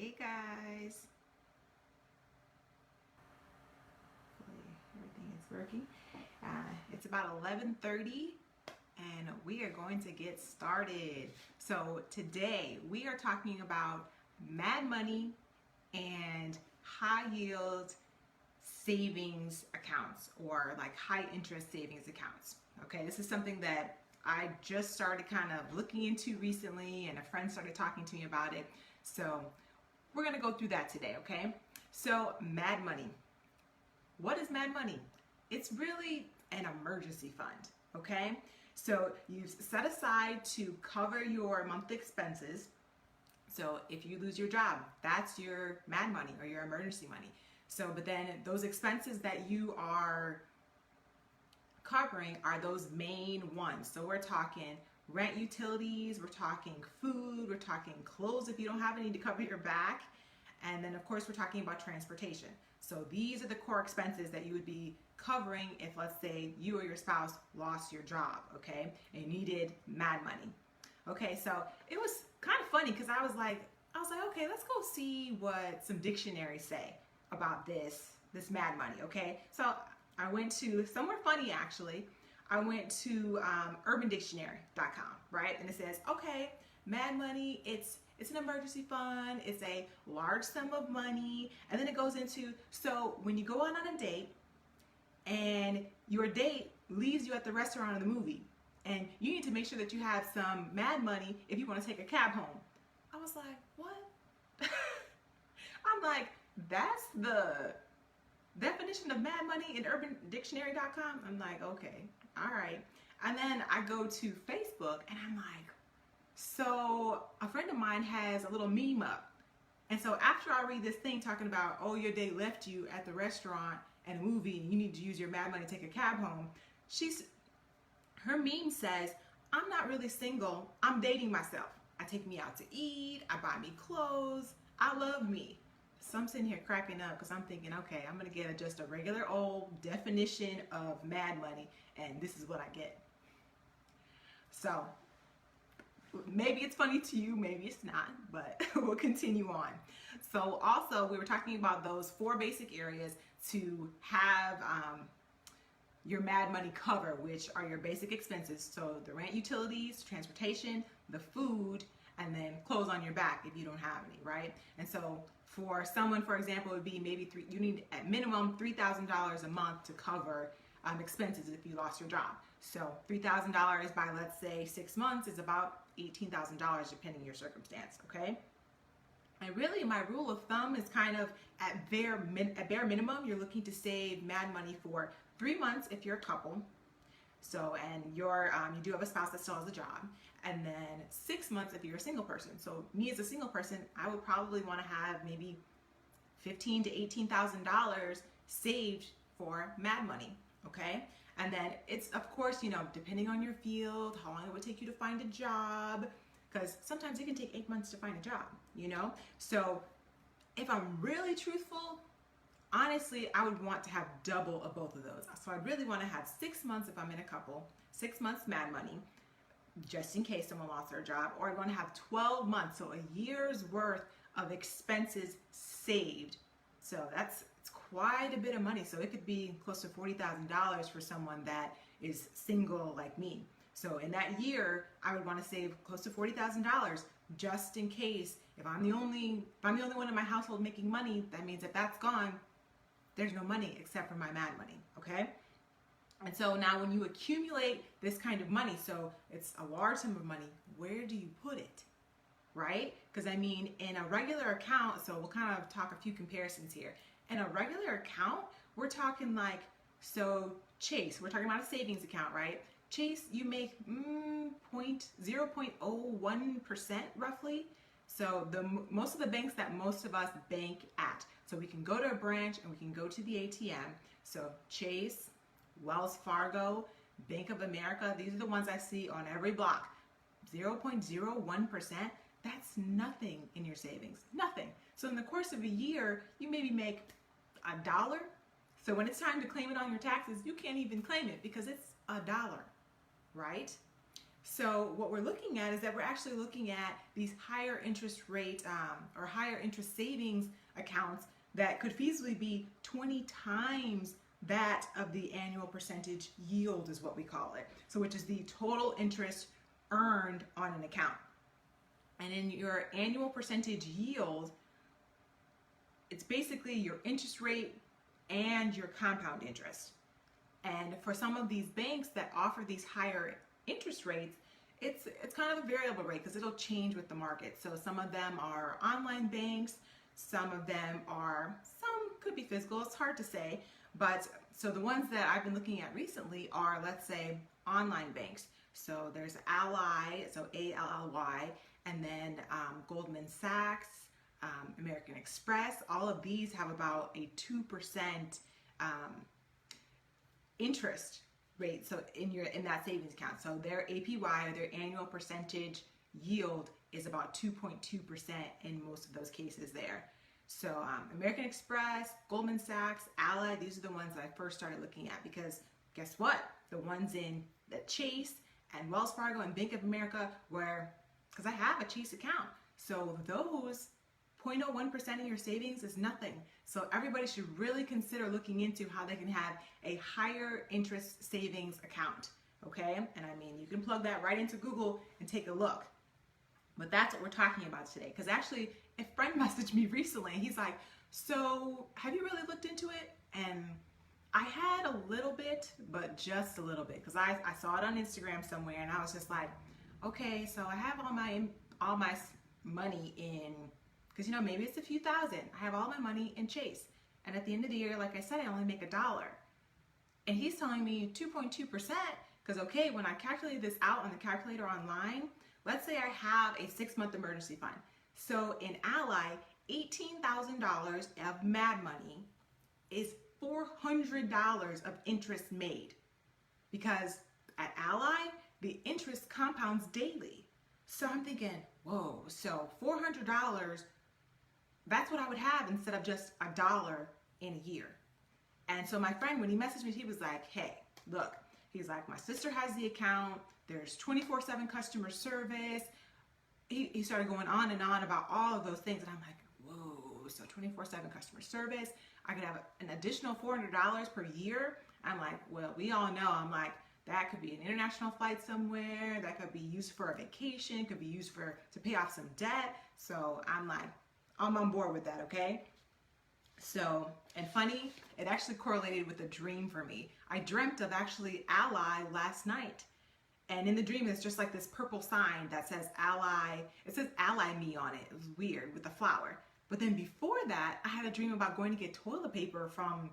Hey guys, hopefully everything is working. It's about 11:30 and we are going to get started. So today we are talking about Mad Money and high yield savings accounts, or like high interest savings accounts. Okay, this is something that I just started kind of looking into recently, and a friend started talking to me about it. So we're going to go through that today, okay? So, Mad Money. What is Mad Money? It's really an emergency fund, okay? So, you set aside to cover your monthly expenses. So, if you lose your job, that's your Mad Money or your emergency money. So, but then those expenses that you are covering are those main ones. So, we're talking rent, utilities, we're talking food, we're talking clothes if you don't have any to cover your back, and then of course we're talking about transportation. So these are the core expenses that you would be covering if, let's say, you or your spouse lost your job, okay, and you needed Mad Money. Okay, so it was kind of funny because I was like, okay, let's go see what some dictionaries say about this Mad Money. Okay, so I went to somewhere funny actually. I went to UrbanDictionary.com, right? And it says, okay, Mad Money, it's an emergency fund, it's a large sum of money, and then it goes into, so when you go on a date and your date leaves you at the restaurant or the movie, and you need to make sure that you have some Mad Money if you want to take a cab home. I was like, what? I'm like, that's the definition of Mad Money in UrbanDictionary.com. I'm like, okay, all right. And then I go to Facebook and I'm like, so a friend of mine has a little meme up. And so after I read this thing talking about, oh, your date left you at the restaurant and a movie and you need to use your Mad Money to take a cab home, her meme says, I'm not really single, I'm dating myself. I take me out to eat, I buy me clothes, I love me. So I'm sitting here cracking up because I'm thinking, okay, I'm going to get just a regular old definition of Mad Money, and this is what I get. So maybe it's funny to you, maybe it's not, but we'll continue on. So also, we were talking about those 4 basic areas to have your Mad Money cover, which are your basic expenses. So the rent, utilities, transportation, the food, and then clothes on your back if you don't have any, right? And so for someone, for example, it would be maybe you need at minimum $3,000 a month to cover expenses if you lost your job. So $3,000 by, let's say, 6 months is about $18,000 depending on your circumstance, okay? And really, my rule of thumb is kind of at bare minimum, you're looking to save Mad Money for 3 months if you're a couple. So, and you do have a spouse that still has a job, and then 6 months if you're a single person. So, me as a single person, I would probably want to have maybe $15,000 to $18,000 saved for Mad Money, okay? And then it's, of course, depending on your field, how long it would take you to find a job, because sometimes it can take 8 months to find a job, So, if I'm really truthful, honestly, I would want to have double of both of those. So I'd really want to have 6 months if I'm in a couple, 6 months Mad Money, just in case someone lost their job, or I'd want to have 12 months, so a year's worth of expenses saved. So it's quite a bit of money. So it could be close to $40,000 for someone that is single like me. So in that year, I would want to save close to $40,000 just in case if I'm the only one in my household making money. That means if that's gone, there's no money except for my Mad Money, okay? And so now when you accumulate this kind of money, so it's a large sum of money, where do you put it, right? Because I mean, in a regular account, so we'll kind of talk a few comparisons here. In a regular account, we're talking like, so Chase, we're talking about a savings account, right? Chase, you make 0.01% roughly. So most of the banks that most of us bank at. So we can go to a branch and we can go to the ATM. So Chase, Wells Fargo, Bank of America, these are the ones I see on every block. 0.01%, that's nothing in your savings, nothing. So in the course of a year, you maybe make $1. So when it's time to claim it on your taxes, you can't even claim it because it's $1, right? So what we're looking at is that we're actually looking at these higher interest rate or higher interest savings accounts that could feasibly be 20 times that of the annual percentage yield is what we call it. So which is the total interest earned on an account. And in your annual percentage yield, it's basically your interest rate and your compound interest. And for some of these banks that offer these higher interest rates, it's kind of a variable rate because it'll change with the market. So some of them are online banks, some could be physical, it's hard to say. But so the ones that I've been looking at recently are, let's say, online banks. So there's Ally, so ALLY, and then Goldman Sachs, American Express. All of these have about a 2% interest rate. So in that savings account, so their APY, or their annual percentage yield, is about 2.2% in most of those cases there. So American Express, Goldman Sachs, Ally, these are the ones that I first started looking at, because guess what? The ones in the Chase and Wells Fargo and Bank of America because I have a Chase account. So those 0.01% of your savings is nothing. So everybody should really consider looking into how they can have a higher interest savings account, okay? And I mean, you can plug that right into Google and take a look. But that's what we're talking about today. Because actually, a friend messaged me recently. He's like, so have you really looked into it? And I had a little bit, but just a little bit. Because I saw it on Instagram somewhere, and I was just like, okay, so I have all my money in, because maybe it's a few thousand. I have all my money in Chase. And at the end of the year, like I said, I only make $1. And he's telling me 2.2%, because okay, when I calculate this out on the calculator online, let's say I have a 6-month emergency fund. So in Ally, $18,000 of mad money is $400 of interest made. Because at Ally, the interest compounds daily. So I'm thinking, whoa, so $400, that's what I would have instead of just $1 in a year. And so my friend, when he messaged me, he was like, hey, look, he's like, my sister has the account. There's 24/7 customer service. He started going on and on about all of those things. And I'm like, whoa, so 24/7 customer service. I could have an additional $400 per year. I'm like, well, we all know. I'm like, that could be an international flight somewhere. That could be used for a vacation. Could be used to pay off some debt. So I'm like, I'm on board with that, okay? So, and funny, it actually correlated with a dream for me. I dreamt of actually Ally last night. And in the dream, it's just like this purple sign that says Ally. It says Ally Me on it. It was weird with the flower. But then before that, I had a dream about going to get toilet paper from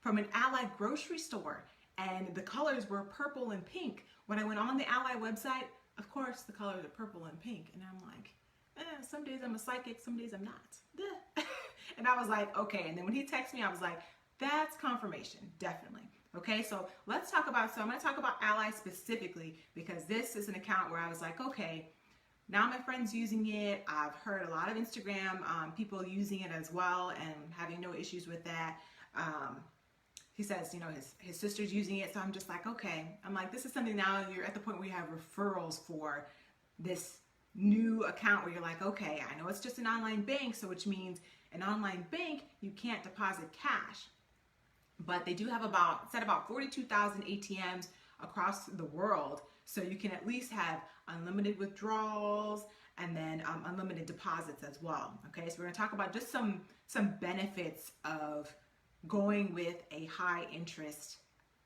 an Ally grocery store. And the colors were purple and pink. When I went on the Ally website, of course, the colors are purple and pink. And I'm like, some days I'm a psychic, some days I'm not. And I was like, okay. And then when he texted me, I was like, that's confirmation, definitely. Okay, so I'm going to talk about Ally specifically, because this is an account where I was like, okay, now my friend's using it. I've heard a lot of Instagram people using it as well and having no issues with that. He says, his sister's using it. So I'm just like, okay. I'm like, this is something now you're at the point where you have referrals for this new account where you're like, okay, I know it's just an online bank, so which means an online bank, you can't deposit cash. But they do have about 42,000 ATMs across the world. So you can at least have unlimited withdrawals and then unlimited deposits as well. Okay, so we're going to talk about just some benefits of going with a high interest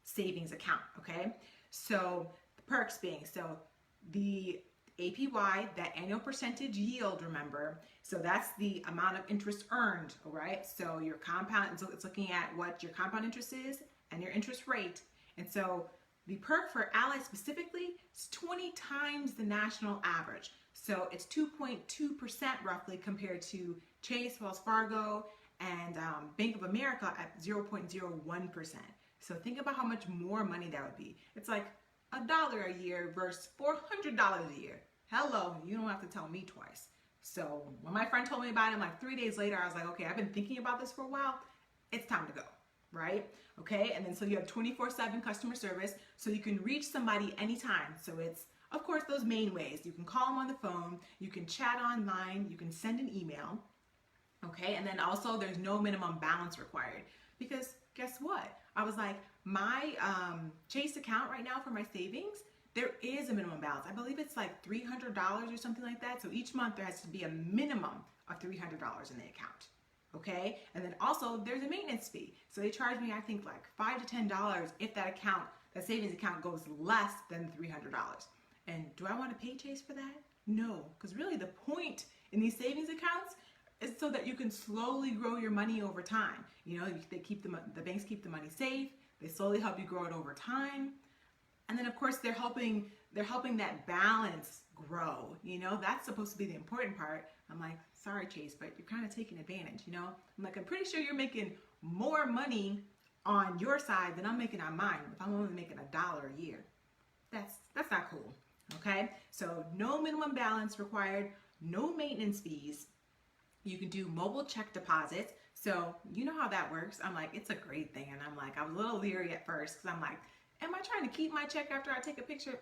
savings account. Okay, so the perks being, so the APY, that annual percentage yield, remember, so that's the amount of interest earned, all right? So your compound, so it's looking at what your compound interest is and your interest rate. And so the perk for Ally specifically is 20 times the national average. So it's 2.2% roughly compared to Chase, Wells Fargo, and Bank of America at 0.01%. So think about how much more money that would be. It's like $1 a year versus $400 a year. Hello, you don't have to tell me twice. So when my friend told me about it, like 3 days later, I was like, okay, I've been thinking about this for a while. It's time to go, right? Okay, and then so you have 24/7 customer service, so you can reach somebody anytime. So it's of course, those main ways. You can call them on the phone, you can chat online, you can send an email, okay? And then also there's no minimum balance required, because guess what? I was like, my Chase account right now for my savings, there is a minimum balance. I believe it's like $300 or something like that. So each month there has to be a minimum of $300 in the account. Okay, and then also there's a maintenance fee. So they charge me, I think, like $5 to $10 if that savings account goes less than $300. And do I want to pay Chase for that? No, because really the point in these savings accounts is so that you can slowly grow your money over time. You know, the banks keep the money safe. They slowly help you grow it over time. And then of course they're helping that balance grow. You know, that's supposed to be the important part. I'm like, sorry, Chase, but you're kind of taking advantage, you know? I'm like, I'm pretty sure you're making more money on your side than I'm making on mine. If I'm only making $1 a year, that's not cool, okay? So no minimum balance required, no maintenance fees. You can do mobile check deposits. So you know how that works. I'm like, it's a great thing. And I'm like, I was a little leery at first because I'm like, am I trying to keep my check after I take a picture?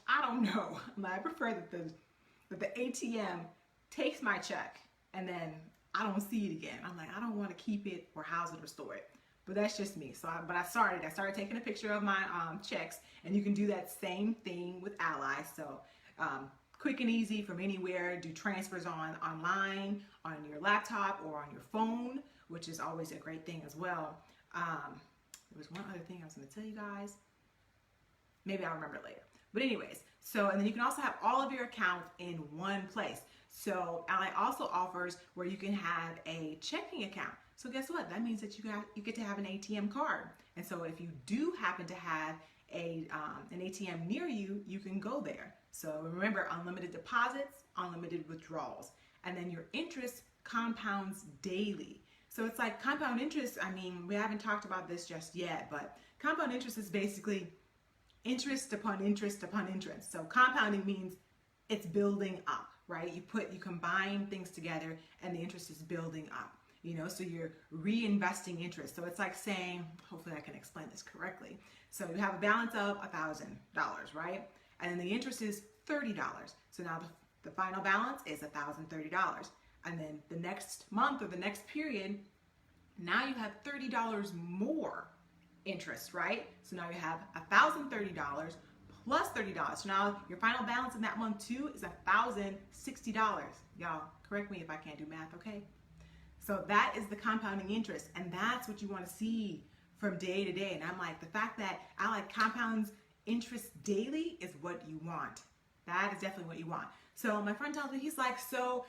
I don't know. I prefer that the ATM takes my check and then I don't see it again. I'm like, I don't want to keep it or house it or store it. But that's just me. So, I started taking a picture of my checks, and you can do that same thing with Ally. So, quick and easy from anywhere. Do transfers online, on your laptop, or on your phone, which is always a great thing as well. There was one other thing I was going to tell you guys. Maybe I'll remember it later. But anyways, so, and then you can also have all of your accounts in one place. So Ally also offers where you can have a checking account. So guess what? That means that you get to have an ATM card. And so if you do happen to have an ATM near you, you can go there. So remember, unlimited deposits, unlimited withdrawals. And then your interest compounds daily. So it's like compound interest. I mean, we haven't talked about this just yet, but compound interest is basically interest upon interest upon interest. So compounding means it's building up, right? You combine things together and the interest is building up, you know, so you're reinvesting interest. So it's like saying, hopefully I can explain this correctly. So you have a balance of $1,000, right? And then the interest is $30. So now the final balance is $1,030. And then the next month or the next period, now you have $30 more interest, right? So now you have $1,030 plus $30. So now your final balance in that month too is $1,060. Y'all, correct me if I can't do math, okay? So that is the compounding interest, and that's what you want to see from day to day. And I'm like, the fact that Ally compounds interest daily is what you want. That is definitely what you want. So my friend tells me, he's like, so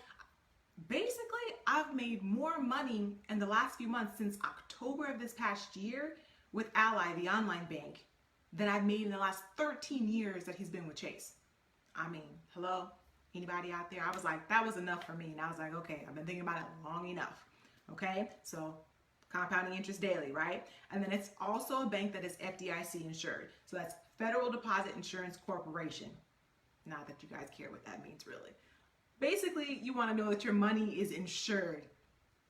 basically I've made more money in the last few months since October of this past year with Ally, the online bank, than I've made in the last 13 years that he's been with Chase. I mean, hello, anybody out there? I was like, that was enough for me. And I was like, okay, I've been thinking about it long enough. Okay, so compounding interest daily, right? And then it's also a bank that is FDIC insured. So that's Federal Deposit Insurance Corporation. Not that you guys care what that means, really. Basically, you want to know that your money is insured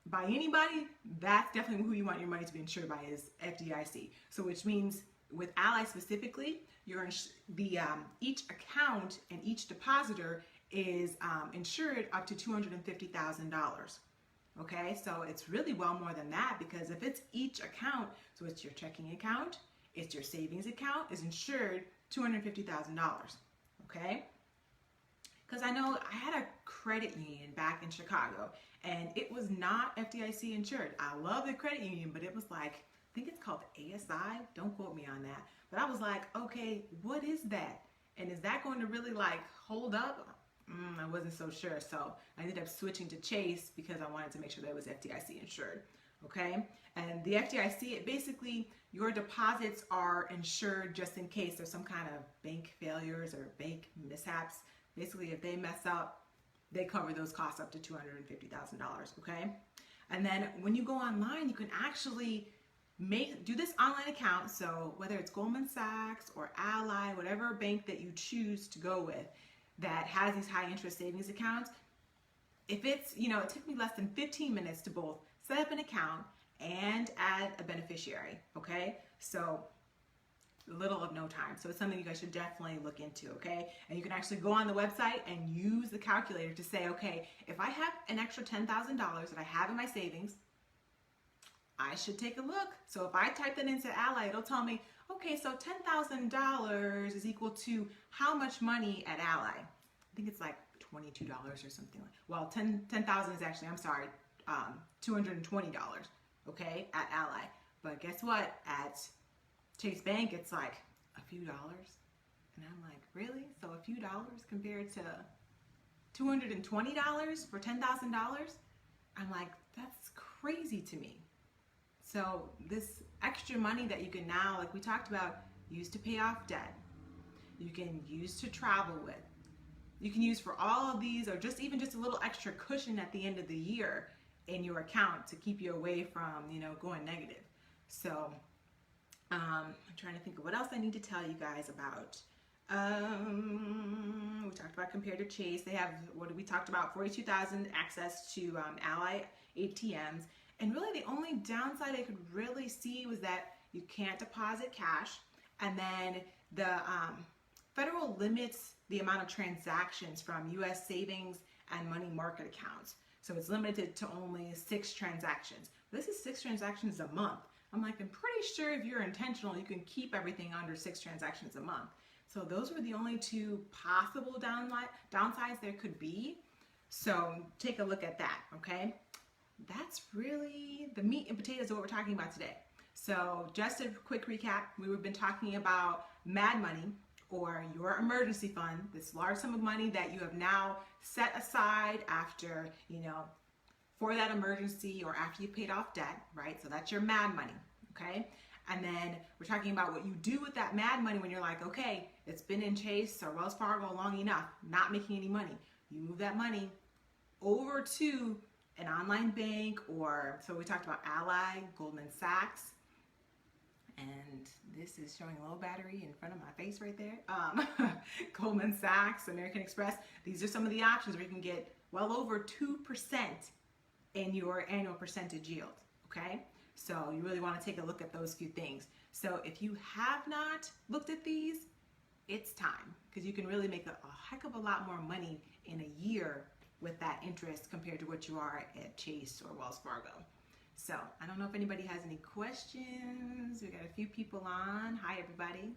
by anybody. That's definitely who you want your money to be insured by, is FDIC. So which means with Ally specifically, each account and each depositor is insured up to $250,000. Okay, so it's really well more than that, because if it's each account, so it's your checking account, it's your savings account, is insured $250,000. Okay, because I know I had a credit union back in Chicago, and it was not FDIC insured. I love the credit union, but it was like, I think it's called ASI. Don't quote me on that. But I was like, okay, what is that? And is that going to really like hold up? I wasn't so sure. So I ended up switching to Chase because I wanted to make sure that it was FDIC insured. Okay. And the FDIC, it basically, your deposits are insured just in case there's some kind of bank failures or bank mishaps. Basically, if they mess up, they cover those costs up to $250,000. Okay. And then when you go online, you can actually do this online account. So whether it's Goldman Sachs or Ally, whatever bank that you choose to go with that has these high interest savings accounts, if it's, it took me less than 15 minutes to both set up an account and add a beneficiary. Okay. So little of no time. So it's something you guys should definitely look into, okay? And you can actually go on the website and use the calculator to say, okay, if I have an extra $10,000 that I have in my savings, I should take a look. So if I type that into Ally, it'll tell me, okay, so $10,000 is equal to how much money at Ally? I think it's like $22 or something. Well, 10,000 is actually, I'm sorry, $220, okay, at Ally. But guess what? At Chase Bank, it's like a few dollars. And I'm like, really? So a few dollars compared to $220 for $10,000? I'm like, that's crazy to me. So this extra money that you can now, like we talked about, use to pay off debt. You can use to travel with. You can use for all of these, or just even just a little extra cushion at the end of the year in your account to keep you away from, going negative. So I'm trying to think of what else I need to tell you guys about. We talked about compared to Chase. They have, we talked about 42,000 access to Ally ATMs. And really the only downside I could really see was that you can't deposit cash. And then the federal limits the amount of transactions from U.S. savings and money market accounts. So it's limited to only 6 transactions. This is 6 transactions a month. I'm like, I'm pretty sure if you're intentional, you can keep everything under 6 transactions a month. So those were the only 2 possible downsides there could be. So take a look at that, okay? That's really the meat and potatoes of what we're talking about today. So just a quick recap, we've been talking about Mad Money, or your emergency fund, this large sum of money that you have now set aside after, for that emergency or after you paid off debt, right? So that's your Mad Money, okay? And then we're talking about what you do with that Mad Money when you're like, okay, it's been in Chase or Wells Fargo long enough, not making any money. You move that money over to an online bank, or so we talked about Ally, Goldman Sachs, and this is showing low battery in front of my face right there. Goldman Sachs, American Express. These are some of the options where you can get well over 2% in your annual percentage yield, okay? So you really want to take a look at those few things. So if you have not looked at these, it's time, because you can really make a heck of a lot more money in a year with that interest compared to what you are at Chase or Wells Fargo. So I don't know if anybody has any questions. We got a few people on. Hi, everybody.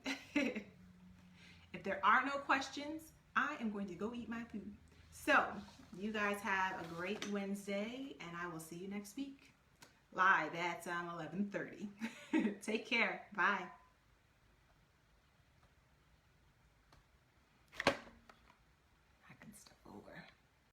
If there are no questions, I am going to go eat my food. So you guys have a great Wednesday, and I will see you next week live at 11:30. Take care. Bye.